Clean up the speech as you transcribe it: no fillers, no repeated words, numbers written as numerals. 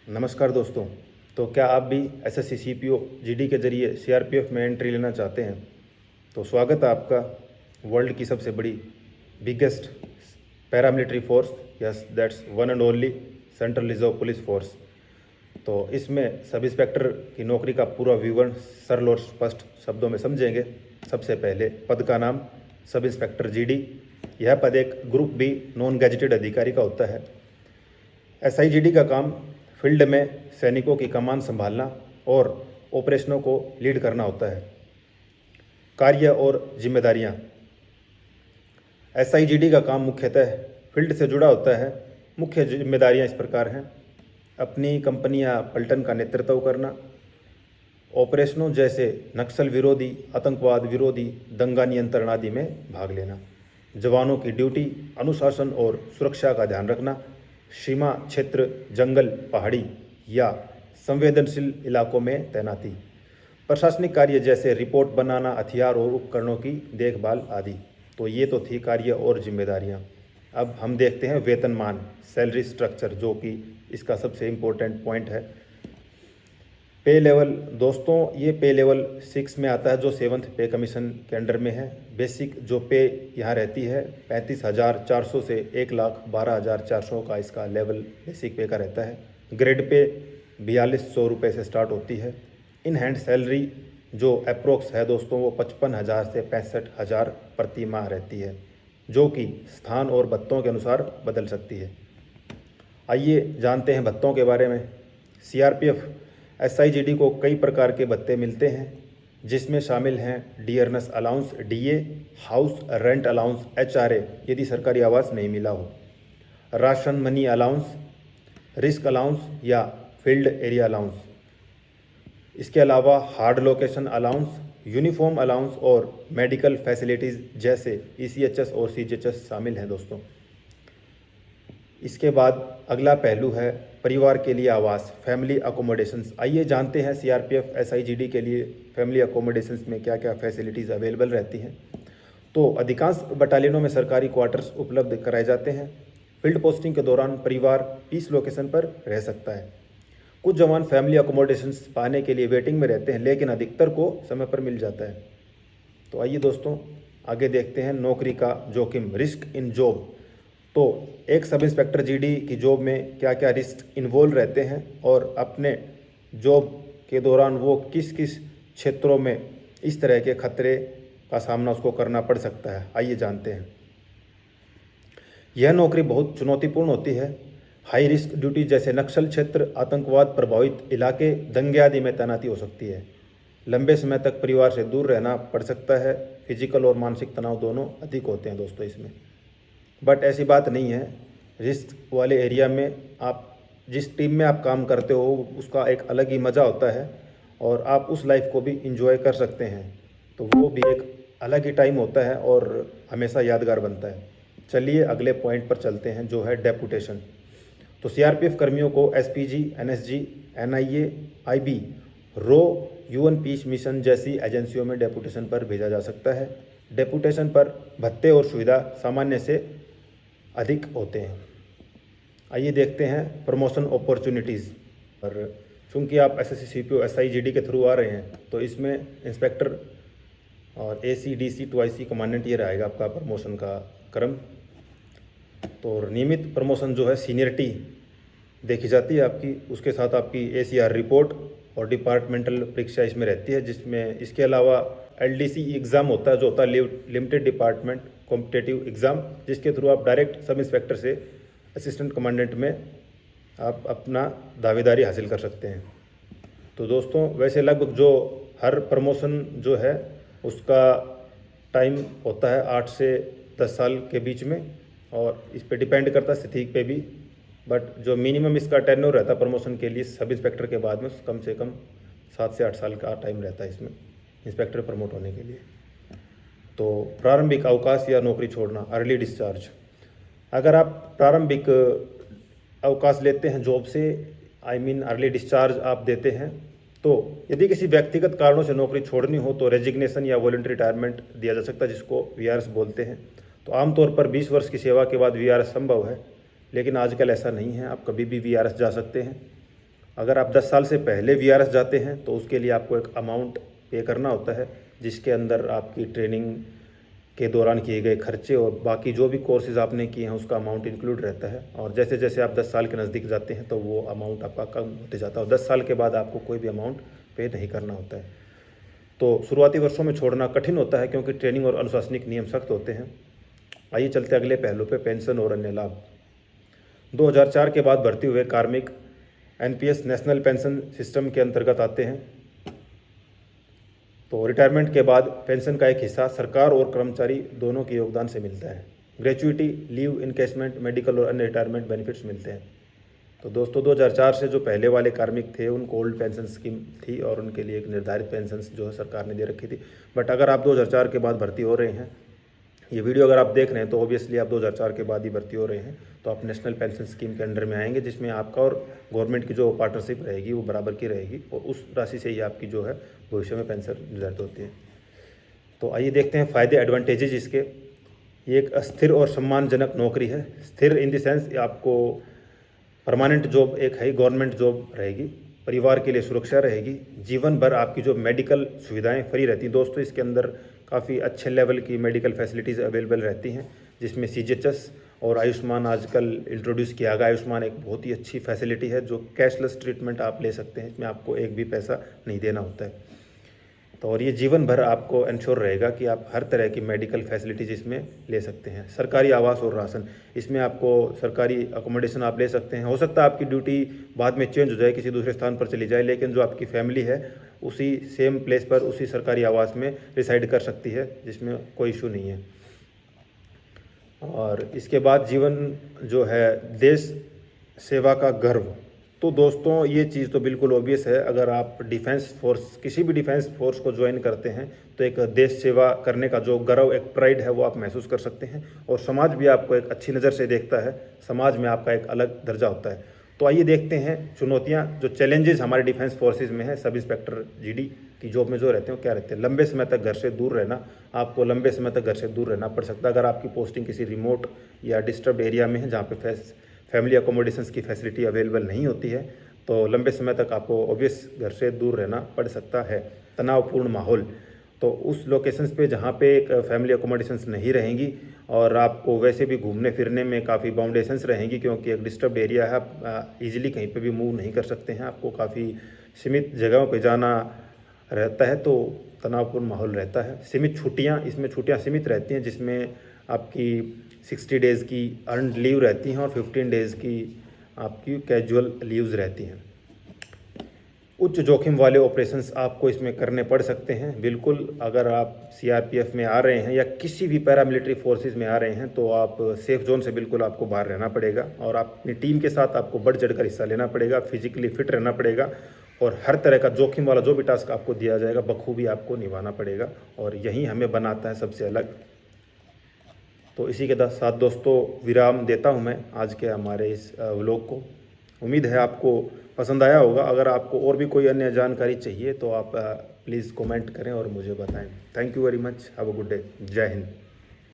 नमस्कार दोस्तों। तो क्या आप भी एसएससी सीपीओ जीडी के ज़रिए सीआरपीएफ में एंट्री लेना चाहते हैं? तो स्वागत है आपका वर्ल्ड की सबसे बड़ी biggest paramilitary force, yes that's one and only central reserve police force. तो इसमें सब इंस्पेक्टर की नौकरी का पूरा विवरण सरल और स्पष्ट शब्दों में समझेंगे। सबसे पहले पद का नाम सब इंस्पेक्टर जीडी। यह पद एक ग्रुप बी नॉन गैजेटेड अधिकारी का होता है। एसआईजीडी का काम फील्ड में सैनिकों की कमान संभालना और ऑपरेशनों को लीड करना होता है। कार्य और जिम्मेदारियां। एसआईजीडी का काम मुख्यतः फील्ड से जुड़ा होता है। मुख्य जिम्मेदारियां इस प्रकार हैं: अपनी कंपनी या पलटन का नेतृत्व करना, ऑपरेशनों जैसे नक्सल विरोधी, आतंकवाद विरोधी, दंगा नियंत्रण आदि में भाग लेना, जवानों की ड्यूटी, अनुशासन और सुरक्षा का ध्यान रखना, सीमा क्षेत्र, जंगल, पहाड़ी या संवेदनशील इलाकों में तैनाती, प्रशासनिक कार्य जैसे रिपोर्ट बनाना, हथियार और उपकरणों की देखभाल आदि। तो ये तो थी कार्य और जिम्मेदारियां। अब हम देखते हैं वेतनमान, सैलरी स्ट्रक्चर, जो कि इसका सबसे इम्पोर्टेंट पॉइंट है। पे लेवल दोस्तों, ये पे लेवल 6 में आता है, जो 7th पे कमीशन के अंडर में है। बेसिक जो पे यहाँ रहती है 35,400 से 1,12,400 का इसका लेवल बेसिक पे का रहता है। ग्रेड पे 4,200 रुपये से स्टार्ट होती है। इन हैंड सैलरी जो अप्रोक्स है दोस्तों, वो 55,000 से 65,000 प्रति माह रहती है, जो कि स्थान और भत्तों के अनुसार बदल सकती है। आइए जानते हैं भत्तों के बारे में। सीआरपीएफ एसआईजीडी को कई प्रकार के भत्ते मिलते हैं, जिसमें शामिल हैं dearness allowance DA, house rent allowance HRA यदि सरकारी आवास नहीं मिला हो, ration money allowance, risk allowance या फील्ड एरिया अलाउंस। इसके अलावा hard location allowance, uniform allowance और मेडिकल फैसिलिटीज़ जैसे ईसीएचएस और सीजीएचएस शामिल हैं दोस्तों। इसके बाद अगला पहलू है परिवार के लिए आवास, फैमिली अकोमोडेशंस। आइए जानते हैं सीआरपीएफ एसआईजीडी के लिए फैमिली अकोमोडेशंस में क्या क्या फैसिलिटीज़ अवेलेबल रहती हैं। तो अधिकांश बटालियनों में सरकारी क्वार्टर्स उपलब्ध कराए जाते हैं। फील्ड पोस्टिंग के दौरान परिवार पीस लोकेशन पर रह सकता है। कुछ जवान फैमिली अकोमोडेशंस पाने के लिए वेटिंग में रहते हैं, लेकिन अधिकतर को समय पर मिल जाता है। तो आइए दोस्तों आगे देखते हैं नौकरी का जोखिम, रिस्क इन जॉब। तो एक सब इंस्पेक्टर जीडी की जॉब में क्या क्या रिस्क इन्वॉल्व रहते हैं और अपने जॉब के दौरान वो किस किस क्षेत्रों में इस तरह के खतरे का सामना उसको करना पड़ सकता है, आइए जानते हैं। यह नौकरी बहुत चुनौतीपूर्ण होती है। हाई रिस्क ड्यूटी जैसे नक्सल क्षेत्र, आतंकवाद प्रभावित इलाके, दंगे आदि में तैनाती हो सकती है। लंबे समय तक परिवार से दूर रहना पड़ सकता है। फिजिकल और मानसिक तनाव दोनों अधिक होते हैं दोस्तों इसमें। बट ऐसी बात नहीं है। रिस्क वाले एरिया में आप जिस टीम में आप काम करते हो उसका एक अलग ही मज़ा होता है और आप उस लाइफ को भी इंजॉय कर सकते हैं। तो वो भी एक अलग ही टाइम होता है और हमेशा यादगार बनता है। चलिए अगले पॉइंट पर चलते हैं, जो है डेपुटेशन। तो सीआरपीएफ कर्मियों को एसपीजी, एनएसजी, एनआईए, आईबी, रो, यूएन पीस मिशन जैसी एजेंसियों में डेपुटेशन पर भेजा जा सकता है। डेपुटेशन पर भत्ते और सुविधा सामान्य से अधिक होते हैं। आइए देखते हैं प्रमोशन अपॉर्चुनिटीज़। और चूँकि आप एसएससी सीपीओ एसआईजीडी के थ्रू आ रहे हैं, तो इसमें इंस्पेक्टर और एसी, डीसी, टूआईसी कमांडेंट ये रहेगा आपका प्रमोशन का क्रम। तो नियमित प्रमोशन जो है सीनियरिटी देखी जाती है आपकी, उसके साथ आपकी एसीआर रिपोर्ट और डिपार्टमेंटल परीक्षा इसमें रहती है, जिसमें इसके अलावा एलडीसी एग्ज़ाम होता है, जो होता है लिमिटेड डिपार्टमेंट कॉम्पिटेटिव एग्ज़ाम, जिसके थ्रू आप डायरेक्ट सब इंस्पेक्टर से असिस्टेंट कमांडेंट में आप अपना दावेदारी हासिल कर सकते हैं। तो दोस्तों वैसे लगभग जो हर प्रमोशन जो है उसका टाइम होता है 8 से 10 साल के बीच में, और इस पे डिपेंड करता है स्थिति पे भी। बट जो मिनिमम इसका टेन्योर रहता है प्रमोशन के लिए सब इंस्पेक्टर के बाद में कम से कम 7 से 8 साल का टाइम रहता है इसमें इंस्पेक्टर प्रमोट होने के लिए। तो प्रारंभिक अवकाश या नौकरी छोड़ना, अर्ली डिस्चार्ज। अगर आप प्रारंभिक अवकाश लेते हैं जॉब से, अर्ली डिस्चार्ज आप देते हैं, तो यदि किसी व्यक्तिगत कारणों से नौकरी छोड़नी हो तो रेजिग्नेशन या वॉलंटरी रिटायरमेंट दिया जा सकता है, जिसको वीआरएस बोलते हैं। तो आमतौर पर 20 वर्ष की सेवा के बाद वीआरएस संभव है, लेकिन आजकल ऐसा नहीं है, आप कभी भी वीआरएस जा सकते हैं। अगर आप 10 साल से पहले वीआरएस जाते हैं तो उसके लिए आपको एक अमाउंट पे करना होता है, जिसके अंदर आपकी ट्रेनिंग के दौरान किए गए खर्चे और बाकी जो भी कोर्सेज़ आपने किए हैं उसका अमाउंट इंक्लूड रहता है। और जैसे जैसे आप 10 साल के नज़दीक जाते हैं तो वो अमाउंट आपका कम होते जाता है और 10 साल के बाद आपको कोई भी अमाउंट पे नहीं करना होता है। तो शुरुआती वर्षों में छोड़ना कठिन होता है क्योंकि ट्रेनिंग और अनुशासनिक नियम सख्त होते हैं। आइए चलते अगले पहलू पे, पेंशन और अन्य लाभ। 2004 के बाद भर्ती हुए कार्मिक एनपीएस नेशनल पेंशन सिस्टम के अंतर्गत आते हैं। तो रिटायरमेंट के बाद पेंशन का एक हिस्सा सरकार और कर्मचारी दोनों के योगदान से मिलता है। ग्रेचुइटी, लीव इनकैशमेंट, मेडिकल और अन्य रिटायरमेंट बेनिफिट्स मिलते हैं। तो दोस्तों 2004 से जो पहले वाले कार्मिक थे उनको ओल्ड पेंशन स्कीम थी और उनके लिए एक निर्धारित पेंशन जो है सरकार ने दे रखी थी। बट अगर आप 2004 के बाद भर्ती हो रहे हैं, ये वीडियो अगर आप देख रहे हैं तो ऑब्वियसली आप 2004 के बाद ही भर्ती हो रहे हैं, तो आप नेशनल पेंशन स्कीम के अंडर में आएंगे, जिसमें आपका और गवर्नमेंट की जो पार्टनरशिप रहेगी वो बराबर की रहेगी और उस राशि से ही आपकी जो है भविष्य में पेंशन निर्धारित होती है। तो आइए देखते हैं फ़ायदे, एडवांटेजेज इसके। ये एक स्थिर और सम्मानजनक नौकरी है। स्थिर इन द सेंस आपको परमानेंट जॉब एक है, गवर्नमेंट जॉब रहेगी, परिवार के लिए सुरक्षा रहेगी, जीवन भर आपकी जो मेडिकल सुविधाएं फ्री रहती हैं। दोस्तों इसके अंदर काफ़ी अच्छे लेवल की मेडिकल फैसिलिटीज़ अवेलेबल रहती हैं, जिसमें सीजीएचएस और आयुष्मान आजकल इंट्रोड्यूस किया गया। आयुष्मान एक बहुत ही अच्छी फैसिलिटी है जो कैशलेस ट्रीटमेंट आप ले सकते हैं, इसमें आपको एक भी पैसा नहीं देना होता है। तो और ये जीवन भर आपको इंश्योर रहेगा कि आप हर तरह की मेडिकल फैसिलिटीज़ इसमें ले सकते हैं। सरकारी आवास और राशन, इसमें आपको सरकारी अकोमोडेशन आप ले सकते हैं। हो सकता है आपकी ड्यूटी बाद में चेंज हो जाए, किसी दूसरे स्थान पर चली जाए, लेकिन जो आपकी फैमिली है उसी सेम प्लेस पर, उसी सरकारी आवास में रिसाइड कर सकती है, जिसमें कोई इशू नहीं है। और इसके बाद जीवन जो है देश सेवा का गर्व। तो दोस्तों ये चीज़ तो बिल्कुल ऑब्वियस है, अगर आप डिफेंस फोर्स, किसी भी डिफेंस फोर्स को ज्वाइन करते हैं तो एक देश सेवा करने का जो गर्व, एक प्राइड है वो आप महसूस कर सकते हैं और समाज भी आपको एक अच्छी नज़र से देखता है, समाज में आपका एक अलग दर्जा होता है। तो आइए देखते हैं चुनौतियाँ, जो चैलेंजेस हमारे डिफेंस फोर्सेज में है, सब इंस्पेक्टर जीडी की जॉब में जो रहते हैं क्या रहते हैं। लंबे समय तक घर से दूर रहना, आपको लंबे समय तक घर से दूर रहना पड़ सकता है अगर आपकी पोस्टिंग किसी रिमोट या डिस्टर्ब एरिया में है जहाँ पे फैमिली अकोमोडेशंस की फैसिलिटी अवेलेबल नहीं होती है, तो लंबे समय तक आपको ऑब्वियस घर से दूर रहना पड़ सकता है। तनावपूर्ण माहौल, तो उस लोकेशंस पे जहाँ पे एक फैमिली अकोमोडेशंस नहीं रहेंगी और आपको वैसे भी घूमने फिरने में काफ़ी बाउंडेशंस रहेंगी, क्योंकि एक डिस्टर्ब एरिया है, आप ईजिली कहीं पे भी मूव नहीं कर सकते हैं, आपको काफ़ी सीमित जगहों पे जाना रहता है, तो तनावपूर्ण माहौल रहता है। सीमित छुट्टियाँ, इसमें छुट्टियाँ सीमित रहती हैं, जिसमें आपकी 60 डेज़ की अर्नड लीव रहती हैं और 15 डेज़ की आपकी कैजुअल लीव्स रहती हैं। उच्च जोखिम वाले ऑपरेशंस आपको इसमें करने पड़ सकते हैं। बिल्कुल, अगर आप सीआरपीएफ में आ रहे हैं या किसी भी पैरामिलिट्री फोर्सेस में आ रहे हैं तो आप सेफ जोन से बिल्कुल आपको बाहर रहना पड़ेगा और आप अपनी टीम के साथ आपको बढ़ चढ़कर हिस्सा लेना पड़ेगा, फिजिकली फिट रहना पड़ेगा और हर तरह का जोखिम वाला जो भी टास्क आपको दिया जाएगा बखूबी आपको निभाना पड़ेगा और यही हमें बनाता है सबसे अलग। तो इसी के साथ दोस्तों विराम देता हूं मैं आज के हमारे इस व्लॉग को। उम्मीद है आपको पसंद आया होगा। अगर आपको और भी कोई अन्य जानकारी चाहिए तो आप प्लीज़ कमेंट करें और मुझे बताएं। Thank you very much, have a good day. जय हिंद।